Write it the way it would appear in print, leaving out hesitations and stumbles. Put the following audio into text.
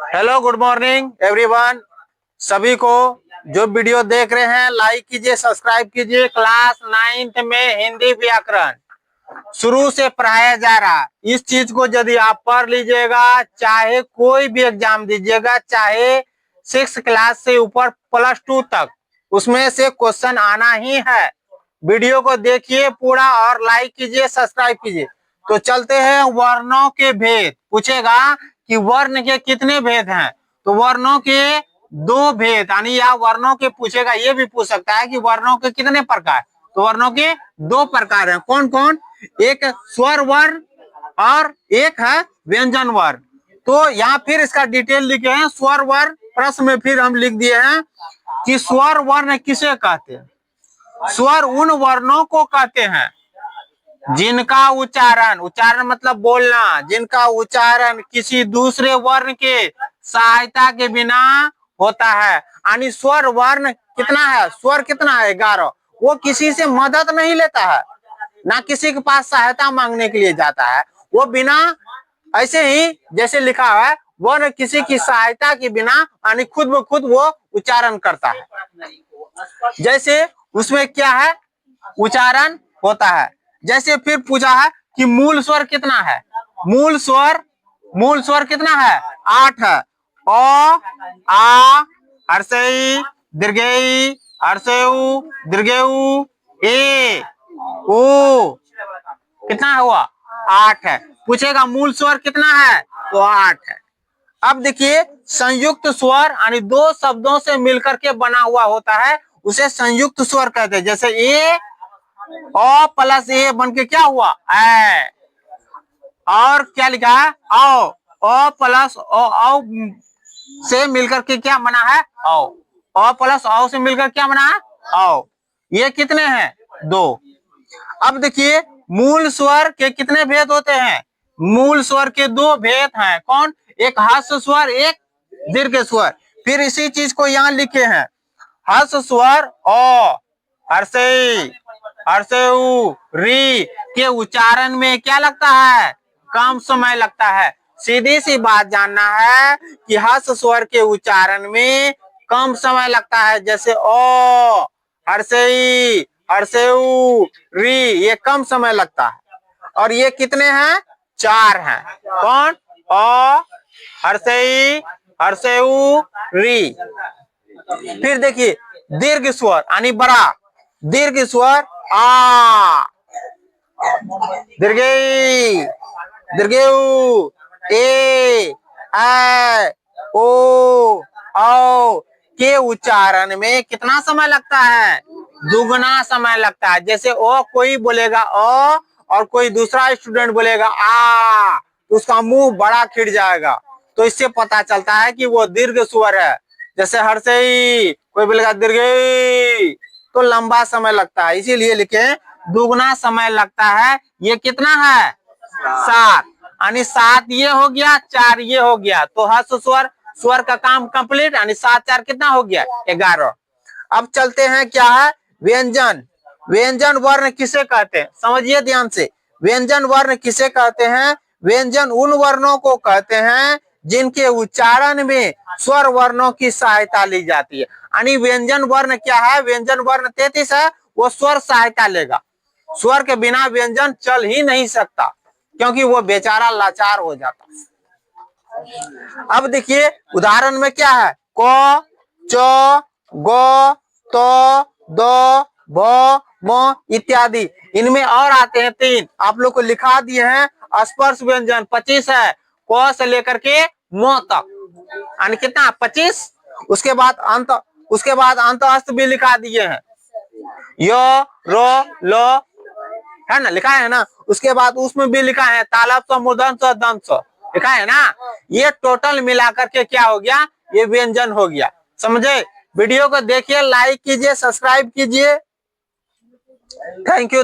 Hello, good morning everyone. सभी को जो वीडियो देख रहे हैं लाइक कीजिए, सब्सक्राइब कीजिए। क्लास 9th में हिंदी व्याकरण शुरू से पढ़ाया जा रहा है। इस चीज को यदि आप पढ़ लीजिएगा, चाहे कोई भी एग्जाम दीजिएगा, चाहे 6 क्लास से ऊपर +2 तक, उसमें से क्वेश्चन आना ही है। वीडियो को देखिए पूरा और लाइक कीजिए, सब्सक्राइब कीजिए। तो चलते हैं वर्णों के भेद। पूछेगा कि वर्ण के कितने भेद हैं, तो वर्णों के 2 भेद, यानी या वर्णों के पूछेगा, ये भी पूछ सकता है कि वर्णों के कितने प्रकार। तो वर्णों के 2 प्रकार हैं। कौन कौन? एक स्वर वर्ण और एक है व्यंजन वर्ण। तो यहाँ फिर इसका डिटेल लिखे हैं। स्वर वर्ण प्रश्न में फिर हम लिख दिए हैं कि स्वर वर्ण किसे कहते हैं। स्वर उन वर्णों को कहते हैं जिनका उच्चारण, उच्चारण मतलब बोलना, जिनका उच्चारण किसी दूसरे वर्ण के सहायता के बिना होता है। यानी स्वर वर्ण कितना है? स्वर कितना है? 11। वो किसी से मदद नहीं लेता है, ना किसी के पास सहायता मांगने के लिए जाता है। वो बिना, ऐसे ही जैसे लिखा है, वर्ण किसी की सहायता के बिना यानी खुद ब खुद वो उच्चारण करता है। जैसे उसमें क्या है? उच्चारण होता है। जैसे फिर पूछा है कि मूल स्वर कितना है। मूल स्वर कितना है? 8 है। ओ, आ, हर्षई, दीर्घई, हर्षऊ, दीर्घऊ, ए, ओ, कितना हुआ? 8 है। पूछेगा मूल स्वर कितना है, तो 8 है। अब देखिए, संयुक्त स्वर यानी 2 शब्दों से मिलकर के बना हुआ होता है, उसे संयुक्त स्वर कहते हैं। जैसे ए, ओ प्लस ए बन के क्या हुआ? ए। और क्या लिखा है? औ। ओ प्लस ओ से मिलकर के क्या बना है? औ। ओ प्लस औ से मिलकर क्या बना है? औ। ये कितने हैं? 2। अब देखिए, मूल स्वर के कितने भेद होते हैं? मूल स्वर के 2 भेद हैं। कौन? एक ह्रस्व स्वर, एक दीर्घ स्वर। फिर इसी चीज को यहाँ लिखे हैं। ह्रस्व स्वर ओ, हर्षई, हर्षऊ, री के उच्चारण में क्या लगता है? कम समय लगता है। सीधी सी बात जानना है कि ह्रस्व स्वर के उच्चारण में कम समय लगता है। जैसे ओ, हर्षई, हर्षऊ, री, ये कम समय लगता है। और ये कितने हैं? 4 हैं। कौन? ओ, हर्षई, हर्षऊ, री। फिर देखिए, दीर्घ स्वर यानी बड़ा। दीर्घ स्वर आ, दीर्घई, दीर्घऊ, ए, ओ, औ के उच्चारण में कितना समय लगता है? दुगना समय लगता है। जैसे ओ कोई बोलेगा ओ और कोई दूसरा स्टूडेंट बोलेगा आ, तो उसका मुंह बड़ा खिड़ जाएगा। तो इससे पता चलता है कि वो दीर्घ स्वर है। जैसे हर्षई, कोई बोलेगा दीर्घई, तो लंबा समय लगता है। इसीलिए लिखे दुगना समय लगता है। ये कितना है? 7। यानी 7 ये हो गया, 4 ये हो गया। तो ह्रस्व स्वर का काम कंप्लीट। यानी 7 4 कितना हो गया? 11। अब चलते हैं क्या है? व्यंजन। व्यंजन वर्ण किसे कहते हैं? समझिए ध्यान से। व्यंजन वर्ण किसे कहते हैं? व्यंजन उन वर्णों को कहते हैं जिनके उच्चारण में स्वर वर्णों की सहायता ली जाती है। यानी व्यंजन वर्ण क्या है? व्यंजन वर्ण 33 है, वो स्वर सहायता लेगा। स्वर के बिना व्यंजन चल ही नहीं सकता, क्योंकि वो बेचारा लाचार हो जाता। अब देखिए, उदाहरण में क्या है? क, च, ग, त, द, भ, म इत्यादि। इनमें और आते हैं 3, आप लोग को लिखा दिए हैं। स्पर्श व्यंजन 25 है, क से लेकर के म तक, यानी कितना? 25। उसके बाद अंत हस्त भी लिखा दिए हैं। य, र, ल, है ना, लिखा है ना। उसके बाद उसमें भी लिखा है तालव्य स, मूर्धन्य स, दंत स, लिखा है ना। ये टोटल मिलाकर के क्या हो गया? ये व्यंजन हो गया। समझे? वीडियो को देखिए, लाइक कीजिए, सब्सक्राइब कीजिए। Thank you.